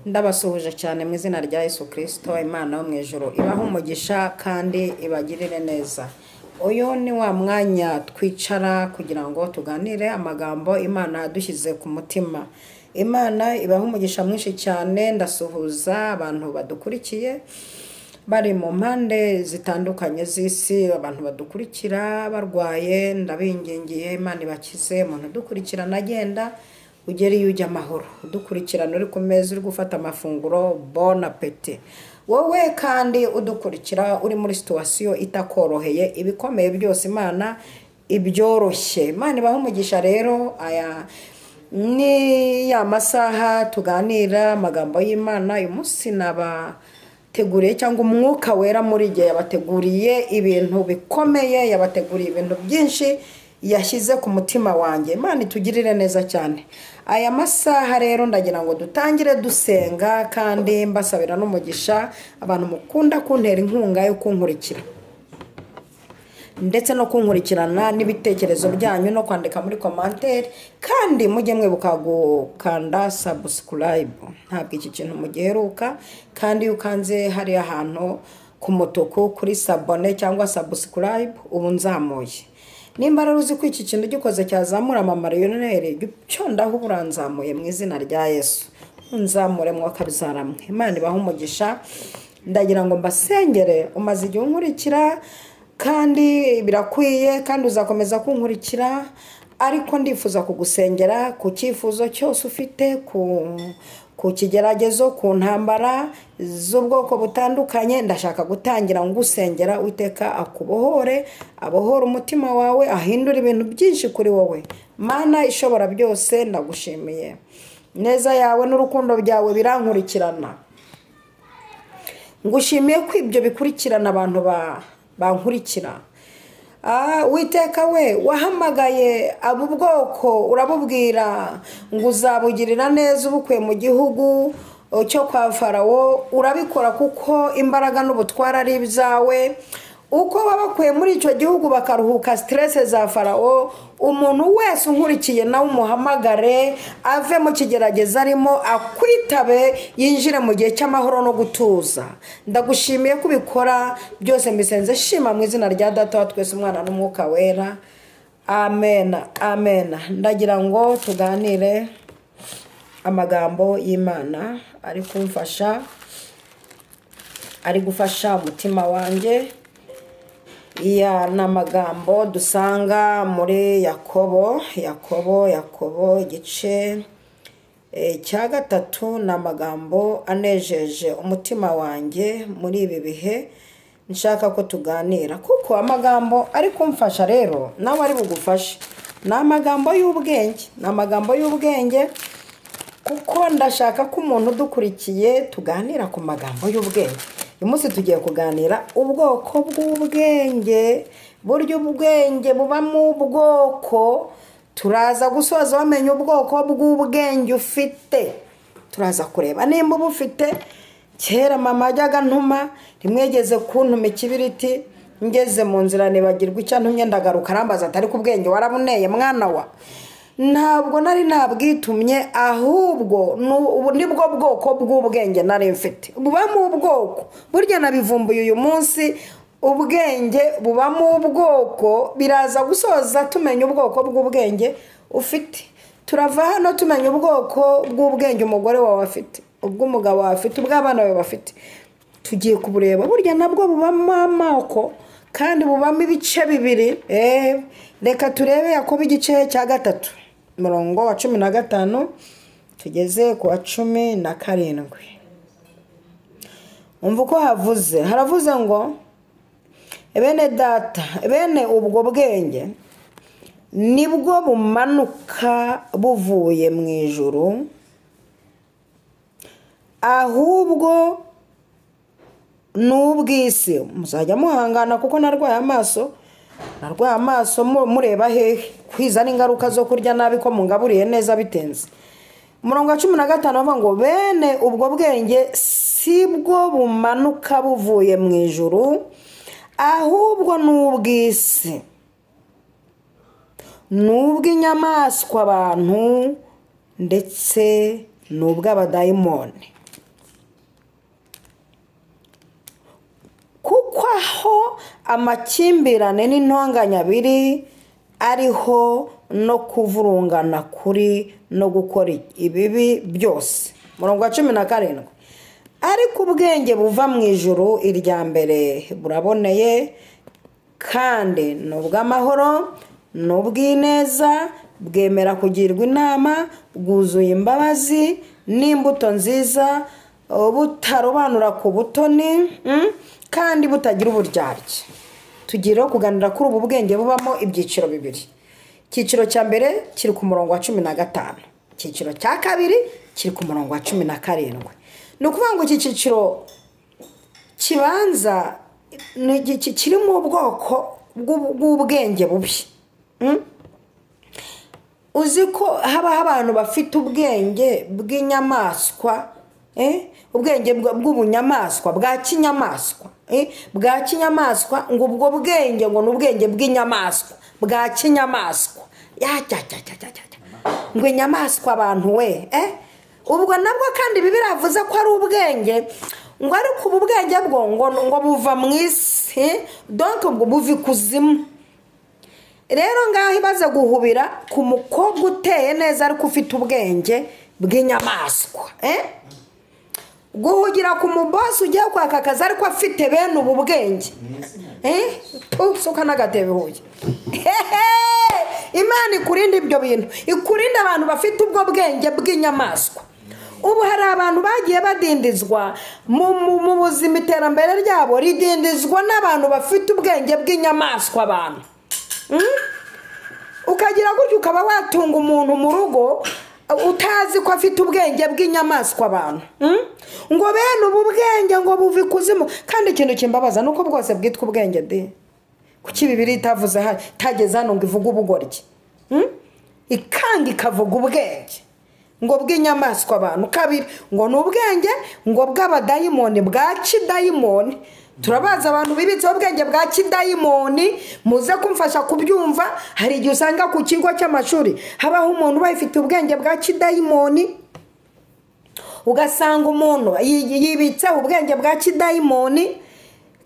Ndabasuhuje cyane mu izina rya Yesu Kristo, Imana yo mu ijuru ibaha umugisha kandi ibagirire neza. Uyu ni wa mwanya twicara kugira ngo tuganire amagambo Imana yadushyize ku mutima. Imana ibaha umugisha mwinshi cyane. Ndasuhuza abantu badukurikiye bari mu mpande zitandukanye z'isi, abantu badukurikira barwaye, ndabingingiye Imana ibakize. Umuntu dukurikirana agenda ugere iyo ujya amahoro, udukurikirana uri ku meza uri gufata amafunguro, bon appétit. Wowe kandi udukurikira uri muri situation itakoroheye, ibikomeye byose Imana ibyoroshye. Imana ibaha umugisha. Rero aya ni ya masaha tuganira amagambo y'Imana. Uyu munsi nabateguriye cyangwa umwuka wera muri gihe yabateguriye ibintu bikomeye, yabateguriye ibintu byinshi yashyize ku mutima wanjye. Imana itugirire neza cyane. Aya masaha rero ndagira ngo dutangire dusenga kandi mbasabira n'umugisha abantu mukunda kuntera inkunga yo kunkurikira ndetse no kunkurikirana n'ibitekerezo byanyu no kwandika muri commentaire, kandi mujye mwibuka gukanda subscribe. Ntabwo iki kintu mugiheruka, kandi ukanze hari ahantu ku mutuku kuri s'abonner cyangwa subscribe ubu nzamuye. Nimba rero uzi ko iki kintu gikoze cyazamura amamariyoneri, cyo ndaho uburanzamuye mu izina rya Yesu. Unzamure mwaka bizaramwe. Imana ibaha umugisha. Ndagira ngo mbasengere. Umaze igihe unkurikira kandi birakwiye, kandi uzakomeza kunkurikira, ariko ndifuza kugusengera ku cyifuzo cyose ufite, ku kigeragezo, ku ntambara z'ubwoko butandukanye. Ndashaka gutangira ngusengera Uwiteka akubohore, abohora umutima wawe, ahindura ibintu byinshi kuri wowe. Mana ishobora byose, ndagushimiye neza yawe n'urukundo byawe birankurikirana. Ngushimiye ko ibyo bikurikirana abantu bankurikira. Uwiteka we wahamagaye abo bwoko urabubwira ngo uzabugirira neza ubukuye mu gihugu cyo kwa Farawo. Urabikora kuko imbaraga n'ubutwara ari ibyawe. Uko wabakuye muri icyo gihugu bakaruhuka stress za Farawo, umuntu wese unkurikiye nawe umuhamagare ave mu kigerageza arimo, akwitabe, yinjire mu gihe cy'amahoro no gutuza. Ndagushimiye kubikora byose, mbisenze shima mu izina rya Data wa twese, Umwana n'Umwuka wera. Amen, amen. Ndagira ngo tuganire amagambo y'Imana ari kumfasha, ari gufasha umutima wanjye. N'amagambo dusanga muri Yakobo igice cya 3. N'amagambo anejeje umutima wanjye muri ibi bihe nshaka ko tuganira, kuko amagambo ari kumfasha rero nawe ari bugufashe. N'amagambo y'ubwenge, kuko ndashaka ko umuntu udukurikiye tuganira ku magambo y'ubwenge. Uyu munsi tugiye kuganira ubwoko bw'ubwenge, buryo ubwenge bubamo ubwoko. Turaza gusoza wamenya ubwoko bw'ubwenge ufite. Turaza kureba nimba ubufite. Kera mama ajyaga ntuma, rimwegeze kuntuma ikibiriti, ngeze mu nzira nibagirwa icyo ntumye, ndagaruka arambaza ati ariko ubwenge warabuneye mwana wa? Ntabwo nari nabwitumye, ahubwo nibwo bwoko bw'ubwenge nari mfite. Bubamo ubwoko. Burya nabivumbuye uyu munsi, ubwenge bubamo ubwoko. Biraza gusoza tumenya ubwoko bw'ubwenge ufite. Turava hano tumenya ubwoko bw'ubwenge umugore wawe afite, ubw'umugabo wawe afite, ubw'abana bawe bafite. Tugiye kubureba. Burya nabwo bubamo amoko, kandi bubamo ibice bibiri. Reka turebe Yakobo igice cya 3 umurongo wa 15 tugeze ku wa 17. Umva uko haravuze ngo bene data, bene ubwo bwenge nibwo bumanuka buvuye mu ijuru, ahubwo n'ubw'isi. Muzajya muhangana kuko narwaye amaso mureba hehe, kwiza n'ingaruka zo kurya nabi ko mungaburiye neza bitenze. Umurongo wa 15 bavuga ngo bene ubwo bwenge sibwo bumanuka buvuye mu ijuru, ahubwo n'ubw'isi, n'ubw'inyamaswa abantu ndetse n'ubw'abadayimoni. amakimbirane n'intonganya biri ariho no kuvurungana kuri no gukora ibibi byose. Murongo wa 17. Ariko ubwenge buva mu ijuru irya mbere buraboneye kandi n'ubw'amahoro n'ubw'ineza, bwemera kugirwa inama, bwuzuye imbabazi n'imbuto nziza, butarobanura ku butoni kandi butagira uburyarya. Tugireho kuganira kuri ubu bwenge bubamo ibyiciro bibiri. Icyiciro cya mbere kiri ku murongo wa 15, icyiciro cya kabiri kiri ku murongo wa 17. Ni ukuvuga ngo iki cyiciro kibanza kiri mu bwoko bw'ubwenge bubi. Uzi ko habaho abantu bafite ubwenge bw'inyamaswa, ubwenge bw'ubunyamaswa bwa kinyamaswa, bwa kinyamaswa, ngo ubwo bwenge ngo n'ubwenge bw'inyamaswa bwa kinyamaswa. Ngo inyamaswa abantu we, ubwo nabwo kandi Bibiliya yavuze ko ari ubwenge, ngo ariko ubu bwenge bwo ngo buva mu isi, donc ubwo buva ikuzimu. Rero ngaho ibaze guhubira ku mukobwa uteye neza ariko ufite ubwenge bw'inyamaswa, guhugira ku mubosi ugiye kwaka akazi ariko afite bene ubu bwenge, suka n'agatebe huye. Imana ikurinde ibyo bintu, ikurinde abantu bafite ubwo bwenge bw'inyamaswa. Ubu hari abantu bagiye badindizwa mu buzima, iterambere ryabo ridindizwa n'abantu bafite ubwenge bw'inyamaswa. Abantu ukagira gutyo ukaba watunga umuntu mu rugo utazi ko afite ubwenge bw'inyamaswa. Abantu ngo bene ubu bwenge ngo buva ikuzimu. Kandi ikintu kimbabaza nuko bwose bwitwa ubwenge de, kuki Bibiliya itavuze tageze hano ngo ivuga ubugoryi, ikanga ikavuga ubwenge ngo bw'inyamaswa. Abantu kabiri ngo n'ubwenge ngo bw'abadayimoni, bwa kidayimoni. Turabaza abantu bibitseho ubwenge bwa kidayimoni, muze kumfasha kubyumva. Hari igihe usanga ku kigo cy'amashuri habaho umuntu bafite ubwenge bwa kidayimoni, ugasanga umuntu yibitseho ubwenge bwa kidayimoni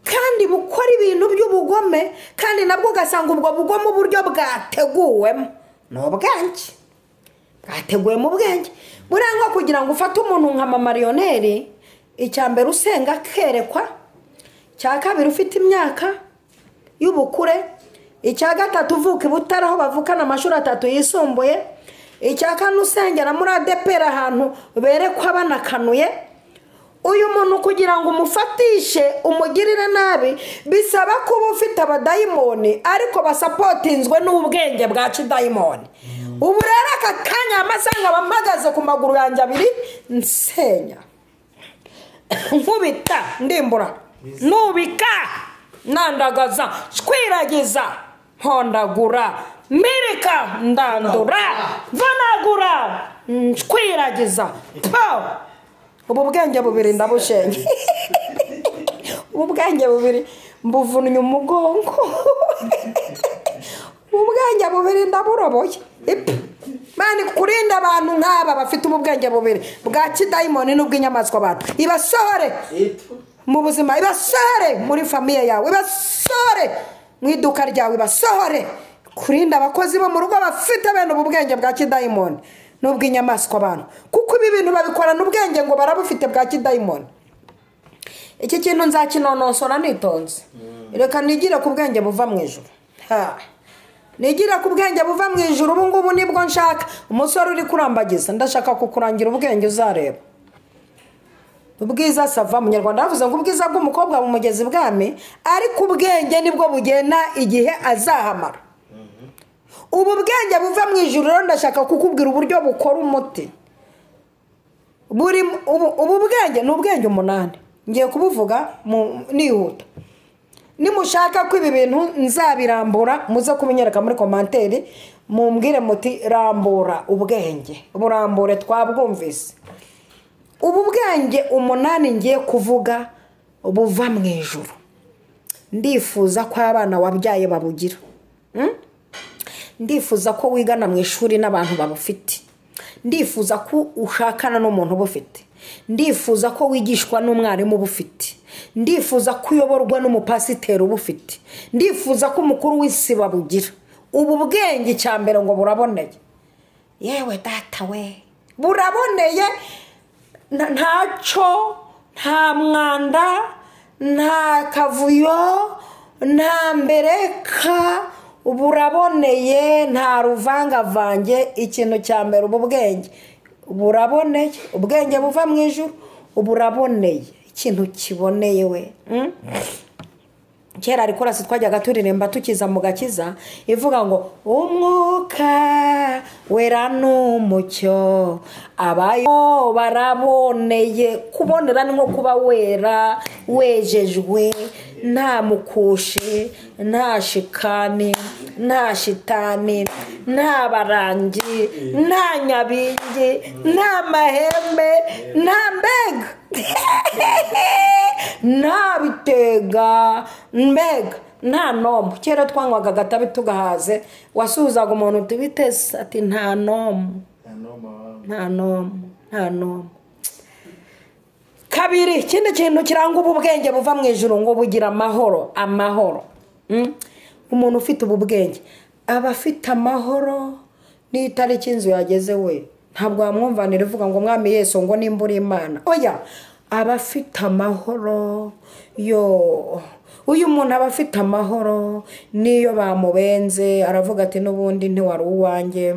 kandi bukora ibintu by'ubugome, kandi nabwo ugasanga ubwo bugome uburyo bwateguwemo n'ubwenge, bwateguwe mu bwenge. Buranga kugira ngo ufate umuntu nka mamariyoneri, icya mbere usenga akerekwa, icya kabiri ufite imyaka y'ubukure, icya gatatu uvuka i Butare aho bavukana amashuri 3 yisumbuye, icya kane usengera muri ADPR ahantu berekwa banakanuye. Uyu muntu kugira ngo umufatishe umugirire nabi bisaba kuba ufite abadayimoni ariko basapotinzwe n'ubwenge bwa kidayimoni. Ubu rero aka kanya amasanga bamagaze ku maguru yanjye abiri, nsenya nkubita ndimbura nubika nandagaza shwiragiza hondagura mirika ndandura vanagura shwiragiza. Ubu bwenge bubiri ndabushenye. Ubu bwenge bubiri mbuvunnye umugongo. Ubu bwenge bubiri ndaburoboye. Mani kurinda abantu nk'aba bafite ubu bwenge bubiri bwa kidayimoni n'ubw'inyamaswa. Abantu ibasohore mu buzima, ibasohore muri famiye yawe, ibasohore mu iduka ryawe, ibasohore. Kurinda abakozi bo mu rugo bafite bene ubu bwenge bwa kidayimoni n'ubw'inyamaswa. Abantu kuko ibi bintu babikora n'ubwenge ngo barabufite bwa kidayimoni. Iki kintu nzakinonosora nitonze. Reka nigire ku bwenge buva mu ijuru. Nigira ku bwenge buva mu ijuru. Ubu ngubu nibwo nshaka umusore uri kurambagiza, ndashaka kukurangira ubwenge uzareba. Ubwiza sava Munyarwanda yavuze ngo ubwiza bw'umukobwa mu mugezi bwami, ariko ubwenge nibwo bugena igihe azahamara. Ubu bwenge buva mu ijuru rero ndashaka kukubwira uburyo bukora umuti. Ubu bwenge ni ubwenge 8. Ngiye kubuvuga nihuta. Nimushaka ko ibi bintu nzabirambura muze kubinyereka muri komanteri, mumbwire muti rambura ubwenge. Burambure twabwumvise. Ubu bwenge 8 ngiye kuvuga buva mu ijuru. Ndifuza ko abana wabyaye babugira. Ndifuza ko wigana mu ishuri n'abantu babufite. ndifuza ko ushakana n'umuntu ubufite, ndifuza ko wigishwa n'umwarimu ubufite, ndifuza ko uyoborwa n'umupasiteri ubufite, ndifuza ko umukuru w'isi babugira. Ubu bwenge cyambere ngo buraboneye, yewe data we, buraboneye, ntacyo, nta mwanda, nta kavuyo, nta mbereka, buraboneye, nta ruvangavange. Ikintu cyambere ubu bwenge buraboneye, ubwenge buva mu ijuru, buraboneye, ikintu kiboneye we. Kera ariko rasi twajyaga turirimba tukiza mu gakiza ivuga ngo umwuka wera n'umucyo abayo baraboneye. Kubonera ni nko kuba wera, wejejwe, nta mukushi, nta shikani, nta shitani, nta barangi, nta nyabingi, nta mahembe, nta mbega nta bitega, mbega nta nomu. Kera twanywaga agatabi tugahaze, wasuhuzaga umuntu utubitese ati nta nomu, nta nomu, nta nomu. Kabiri, ikindi kintu kiranga ubu bwenge buva mu ijuru ngo bugira amahoro. Amahoro, umuntu ufite ubu bwenge aba afite amahoro. N'itariki inzu yageze we ntabwo wamwumvanira ivuga ngo mwami Yesu ngo nimbura Imana. Oya, aba afite amahoro. Yo, uyu muntu aba afite amahoro. Niyo bamubenze aravuga ati n'ubundi ntiwari uwanjye.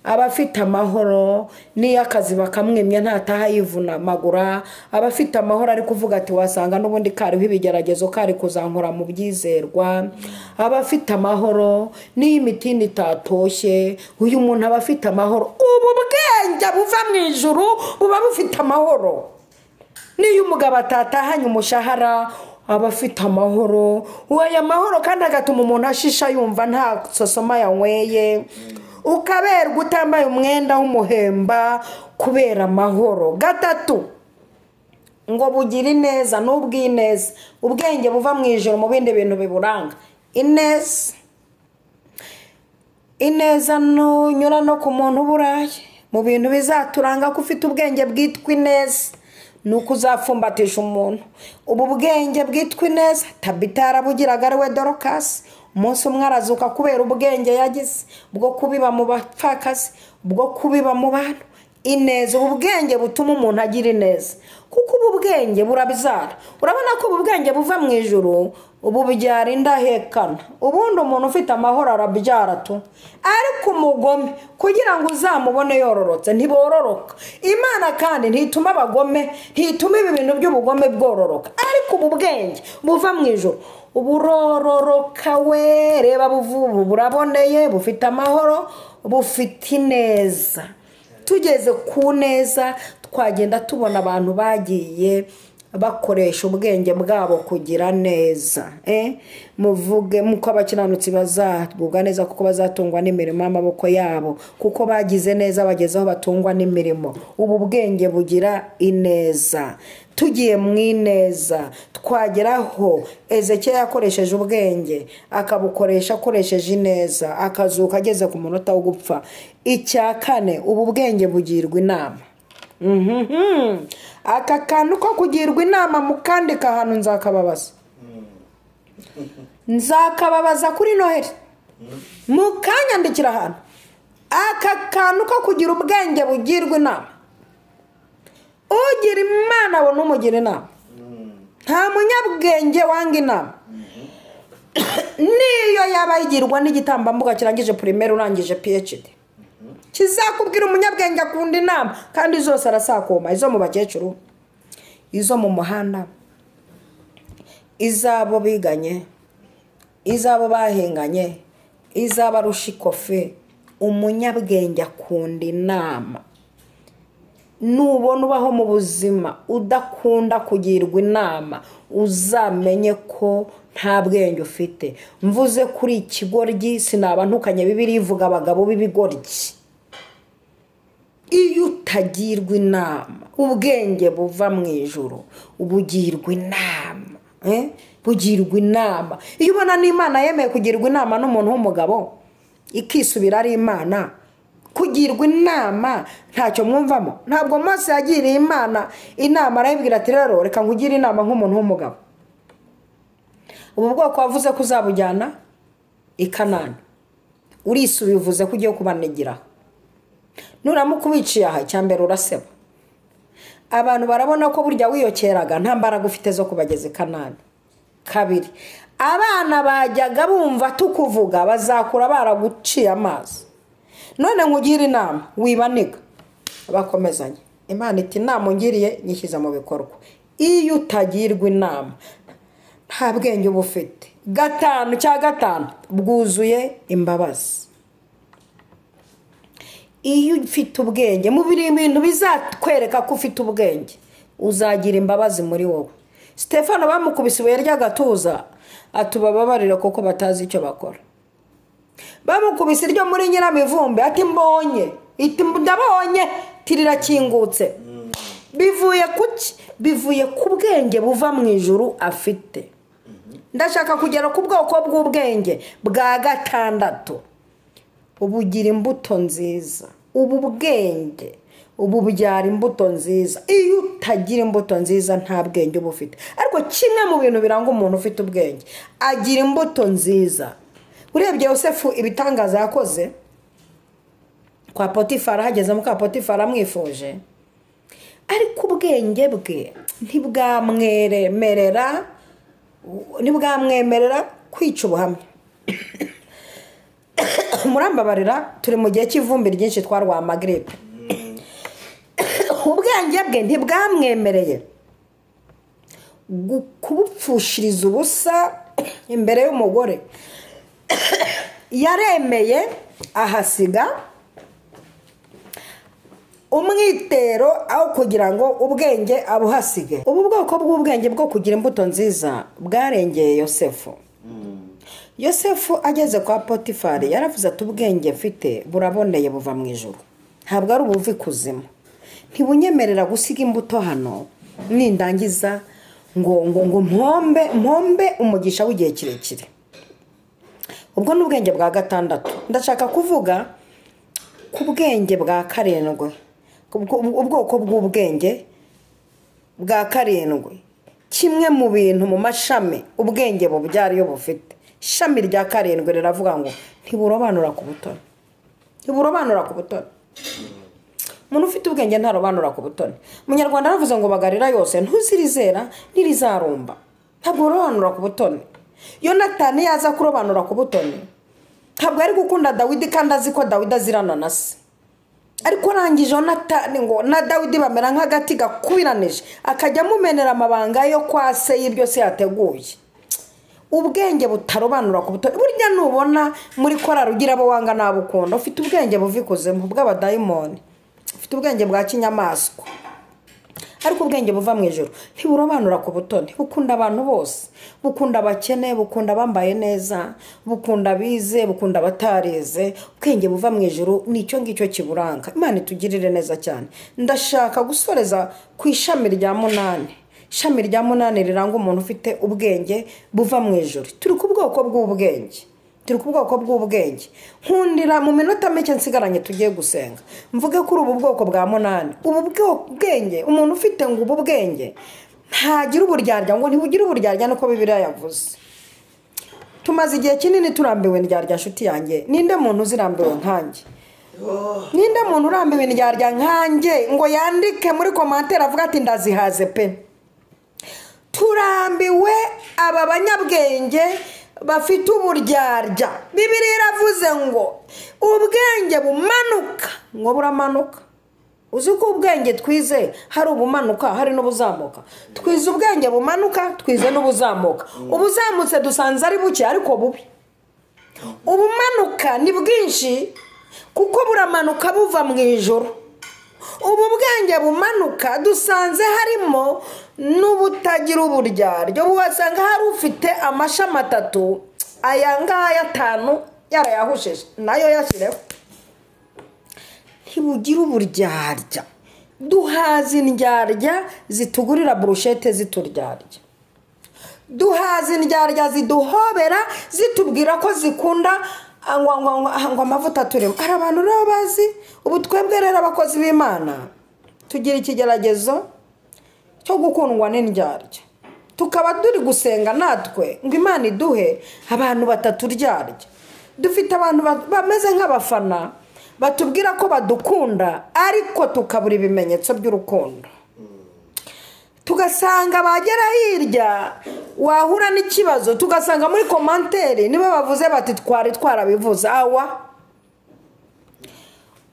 Aba afite amahoro. Niyo akazi bakamwimye ntataha yivuna amagura. Aba afite amahoro ari kuvuga ati wasanga n'ubundi kariho ibigeragezo kari kuzankura mu byizerwa. Aba afite amahoro. Niyo imitini itatoshye, uyu muntu aba afite amahoro. Ubu bwenge buva mu ijuru buba bufite amahoro. Niyo umugabo atatahanye umushahara aba afite amahoro. Uwaya amahoro kandi agatuma umuntu ashisha yumva nta sosoma yanyweye. Ukaberwa utambaye umwenda w'umuhemba kubera amahoro. Gatatu, ngo bugira ineza n'ubwineza. Ubwenge buva mu ijuru mu bindi bintu biburanga. Ineza, ineza nunyura no ku muntu buraye. Mu bintu bizaturanga ko ufite ubwenge bwitwa ineza nuko uzafumbatisha umuntu. Ubu bwenge bwitwa ineza Tabita yarabugiraga ari we Dorokasi. Umunsi umwe arazuka kubera ubwenge yagize bwo kubiba mu bapfakazi, bwo kubiba mu bantu. Ineza, ubu bwenge butuma umuntu agira ineza, kuko ubu bwenge burabizara. Urabona ko ubu bwenge buva mu ijuru ubu byara indahekana. Ubundi umuntu ufite amahoro arabyara tu, ariko umugome kugira ngo uzamubone yororotse ntibororoka. Imana kandi ntituma abagome, ntituma ibi bintu by'ubugome bwororoka. Ariko ubu bwenge buva mu ijuru uburororoka we. Reba buvubu buraboneye, bufite amahoro, bufite ineza. Tugeze ku neza twagenda tubona abantu bagiye bakoresha ubwenge bwabo kugira neza. Muvuge muko abakiranutsi bazagubwa neza kuko bazatungwa n'imirimo y'amaboko yabo, kuko bagize neza bagezeho batungwa n'imirimo. Ubu bwenge bugira ineza. Tugiye mu ineza twageraho Ezekiya yakoresheje ubwenge akabukoresha akoresheje ineza, akazuka ageze ku munota wo gupfa. Icya kane, ubu bwenge bugirwa inama. Aka kantu ko kugirwa inama mu kandi kahanu nzakababaza. Nzakababaza kuri Noheli. Mukanyandikira hano. Aka kantu ko kugira ubwenge bugirwa inama. Ugira Imana bo numugira inama. Nta munyabwenge wanga inama. Niyo yaba yigirwa n'igitambambuga kirangije primaire urangije PhD. Kizakubwira umunyabwenge akunda inama kandi zose arasakoma. Izo mu bakecuru, izo mu muhanda, izabo biganye, izabo bahenganye, izaba rushikofe. Umunyabwenge akunda inama. Nubona ubaho mu buzima udakunda kugirwa inama, uzamenye ko nta bwenge ufite. Mvuze kuri ikigoryi sinaba ntukanye. Bibiliya ivuga abagabo b'ibigoryi. Iyo utagirwa inama, ubwenge buva mu ijuru ubugirwa inama. Bugirwa inama. Iyo ubona n'Imana yemeye kugirwa inama n'umuntu w'umugabo ikisubira ari Imana, kugirwa inama ntacyo mwumvamo. Ntabwo Mose yagiriye Imana inama arayibwira ati rero reka nkugire inama nk'umuntu w'umugabo, ubu bwoko wavuze ko uzabujyana i Kanani, urisubivuze ko ugiye kubanegeraho, nuramuka ubiciye aha icyambere uraseba. Abantu barabona ko burya wiyokeraga nta mbaraga ufite zo kubageza i Kanani. Kabiri, abana bajyaga bumva tukuvuga bazakura baraguciye amazi, none nkugire inama wibaniga. Bakomezanye. Imana iti inama ngiriye nyishyiza mu bikorwa. Iyo utagirwa inama nta bwenge uba ufite. Gatanu cya gatanu bwuzuye imbabazi. Iyo ufite ubwenge mu bintu bizatwereka ko ufite ubwenge, uzagira imbabazi muri wowe. Stefano bamukubise ibuye ry'agatuza atubababarira kuko batazi icyo bakora. Bamukubise iryo muri Nyiramivumbi ati mbonye, iti ndabonye, tirakingutse. Bivuye kuki? Bivuye ku bwenge buva mu ijuru afite. Ndashaka kugera ku bwoko bw'ubwenge bwa gatandatu. Ubugira imbuto nziza. Ubu bwenge ubu bubyara imbuto nziza. Iyo utagira imbuto nziza nta bwenge uba ufite. Ariko kimwe mu bintu biranga umuntu ufite ubwenge, agira imbuto nziza. Urebye Yosefu ibitangaza yakoze kwa Potifara, hageze mu kwa Potifara amwifuje, ariko ubwenge bwe ntibwamwemerera kwica ubuhamya. Murambabarira turi mu gihe cy'ivumbi ryinshi twarwa amagripe. Ubwenge bwe ntibwamwemereye kubupfushiriza ubusa imbere y'umugore. Yaremeye ahasiga umwitero aho kugira ngo ubwenge abuhasige. Ubu bwoko bw'ubwenge bwo kugira imbuto nziza bwarengeye Yosefu. Yosefu ageze kwa Potifari yaravuze ati ubwenge mfite buraboneye buva mu ijuru, ntabwo ari ubuvi kuzimu. Ntibunyemerera gusiga imbuto hano nindangiza ngo mpombe umugisha w'igihe kirekire. Ubwo ni ubwenge bwa gatandatu. Ndashaka kuvuga ku bwenge bwa karindwi, ubwoko bw'ubwenge bwa karindwi. Kimwe mu bintu mu mashami ubwenge bubyara iyo bufite, ishami rya karindwi riravuga ngo ntiburobanura ku butoni. Ntiburobanura ku butoni. Umuntu ufite ubwenge ntarobanura ku butoni. Umunyarwanda aravuze ngo bagarira yose ntuzirizera nirizarumba. Ntabwo urobanura ku butoni. Yonatani yaza kurobanura ku butoni, ntabwo ari gukunda Dawidi kandi azi ko Dawidi azirana na se. Ariko rangije Yonatani ngo na Dawidi bamera nk'agati gakubiranije, akajya amumenera amabanga yo kwa se y'ibyo se yateguye. Ubwenge butarobanura ku butoni. Burya nubona muri korari ugira abo wanga nabukunda, ufite ubwenge buvikuzemo bw'abadayimoni, ufite ubwenge bwa kinyamaswa. Ariko ubwenge buva mu ijuru ntiburobanura ku butoni. Bukunda abantu bose, bukunda abakene, bukunda bambaye neza, bukunda bize, bukunda batarize. Ubwenge buva mu ijuru nicyo ngicyo kiburanga. Imana itugirire neza cyane. Ndashaka gusoreza ku ishami rya 8. Ishami rya 8 riranga umuntu ufite ubwenge buva mu ijuru. Turi ku bwoko bw'ubwenge. Nkundira mu minota mike nsigaranye tugiye gusenga mvuge kuri ubu bwoko bwa 8. Ubu bwenge umuntu ufite ngo ubu bwenge ntagira uburyarya, ngo ntibugire uburyarya nuko Bibiliya yavuze. Tumaze igihe kinini turambiwe ndyarya nshuti yanjye. Ninde muntu uzirambiwe nkanjye? Ninde muntu urambiwe ndyarya nkanjye ngo yandike muri commentaire avuga ati ndazihaze pe? Turambiwe aba banyabwenge bafite uburyarya. Bibiliya iravuze ngo ubwenge bumanuka, ngo buramanuka. Uzi ko ubwenge twize hari ubumanuka hari n'ubuzamuka. Twize ubwenge bumanuka, twize n'ubuzamuka. Ubuzamutse dusanze ari buke ariko bubi. Ubumanuka ni bwinshi kuko buramanuka buva mu ijuru. Ubu bwenge bumanuka dusanze harimo n'ubutagira uburyarya. Wasanga hari ufite amashami 3, aya ngaya 5 yarayahusheje nayo yashyireho. Ntibugira uburyarya. Duhaza indyarya zitugurira brushete zituryarya. Duhaza indyarya ziduhobera zitubwira ko zikunda ngo amavuta turimo. Hari abantu rero bazi ubu twebwe rero abakozi b'Imana tugira ikigeragezo cyo gukundwa n'indyarya, tukaba turi gusenga natwe ngo Imana iduhe abantu bataturyarya. Dufite abantu bameze nk'abafana batubwira ko badukunda ariko tukabura ibimenyetso by'urukundo. Tugasanga bagera hirya wahura n'ikibazo tugasanga muri komanteri nibo bavuze bati twarabivuze. Awa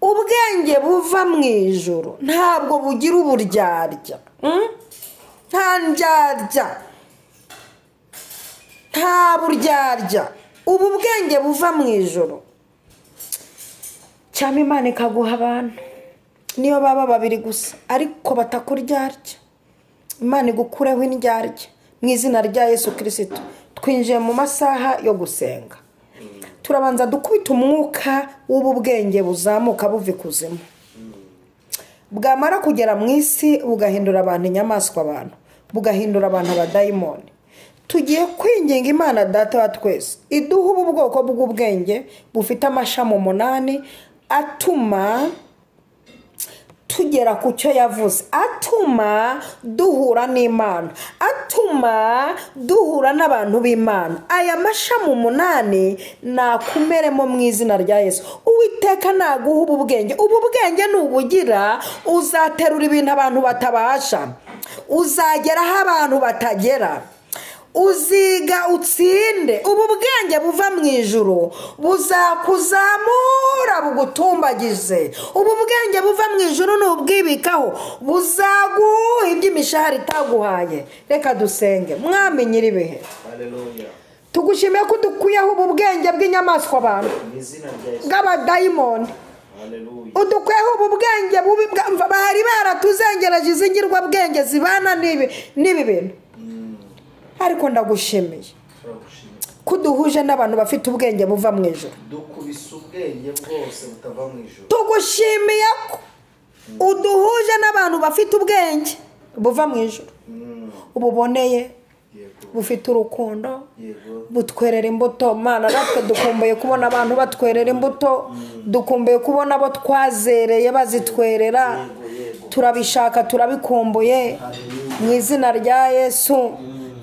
ubwenge buva mu ijuru ntabwo bugira uburyarya, nta ndyarya, nta buryarya. Ubu bwenge buva mu ijuru cyangwa Imana ikaguha abantu niyo baba babiri gusa ariko batakuryarya. Imana igukureho indyarya mu izina rya Yesu Kristo. Twinjiye mu masaha yo gusenga, turabanza dukubita umwuka w'ubu bwenge buzamuka buva ikuzimu, bwamara kugera mu isi bugahindura abantu inyamaswa, abantu bugahindura abantu abadayimoni. Tugiye kwinginga Imana Data wa twese iduha ubu bwoko bw'ubwenge bufite amashami 8 atuma tugera ku cyo yavuze, atuma duhura n'Imana, atuma duhura n'abantu b'Imana. Aya mashami 8 nakumeremo mu izina rya Yesu. Uwiteka naguha ubu bwenge. Ubu bwenge nubugira uzaterura ibintu abantu batabasha, uzagera aho abantu batagera, uziga utsinde. Ubu bwenge buva mu ijuru buzakuzamura bugutumbagize. Ubu bwenge buva mu ijuru nubwibikaho buzaguha iby'imishahara itaguhaye. Reka dusenge. Mwami nyiribihe, haleluya, tugushimiye ko dukuyeho ubu bwenge bw'inyamaswa abantu bw'abadayimoni, udukuyeho ubu bwenge bubi bari baratuzengeraje izingirwa bwenge zibana n'ibi bintu. Ariko ndagushimiye kuduhuje n'abantu bafite ubwenge buva mu ijuru. Dukubise ubwenge bwose butava mu ijuru. Tugushimiye ko uduhuje n'abantu bafite ubwenge buva mu ijuru, ububoneye, bufite urukundo, butwerera imbuto. Mana natwe dukumbuye kubona abantu batwerera imbuto, dukumbuye kubona abo twazereye bazitwerera. Turabishaka, turabikumbuye mu izina rya Yesu.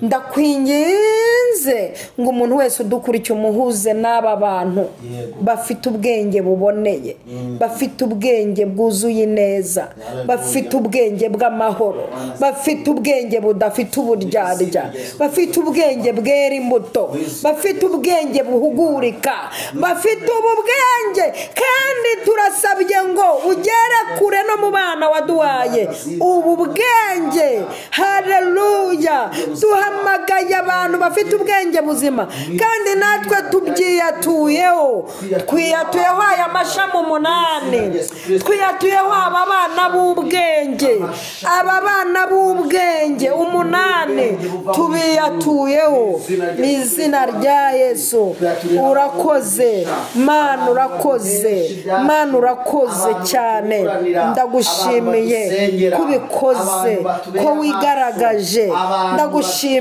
Ndakwinginze ngo umuntu wese udukurikiye umuhuze n'aba bantu bafite ubwenge buboneye, bafite ubwenge bwuzuye neza, bafite ubwenge bw'amahoro, bafite ubwenge budafite uburyarya, bafite ubwenge bwera imbuto, bafite ubwenge buhugurika, bafite ubu bwenge. Kandi turasabye ngo ugere kure no mu bana waduhaye ubu bwenge. Haleluya. Duhamagaye abantu bafite ubwenge buzima kandi natwe tubyiyatuyeho. Twiyatuyeho aya mashami 8, twiyatuyeho aba bana b'ubwenge, aba bana b'ubwenge 8 tubiyatuyeho mu izina rya Yesu. Urakoze Mana, urakoze Mana, urakoze cyane. Ndagushimiye kubikoze, ko wigaragaje. Ndagushimiye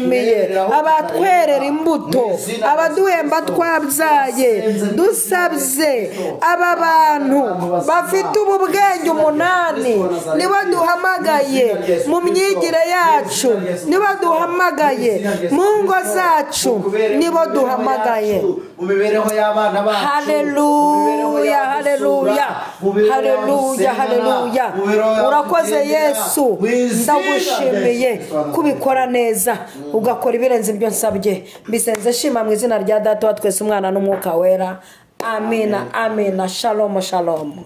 abatwerera imbuto, abaduhemba twabyaye. Dusabye aba bantu bafite ubu bwenge 8 nibo duhamagaye mu myigire yacu, nibo duhamagaye mu ngo zacu, nibo duhamagaye mu mibereho y'abana bacu. Haleluya, haleluya, haleluya, haleluya. Urakoze Yesu. Ndagushimiye kubikora neza, ugakora ibirenze ibyo nsabye. Mbisenze shima mu izina rya Data wa twese, Umwana n'Umwuka wera. Amina, amina. Shalom, shalom.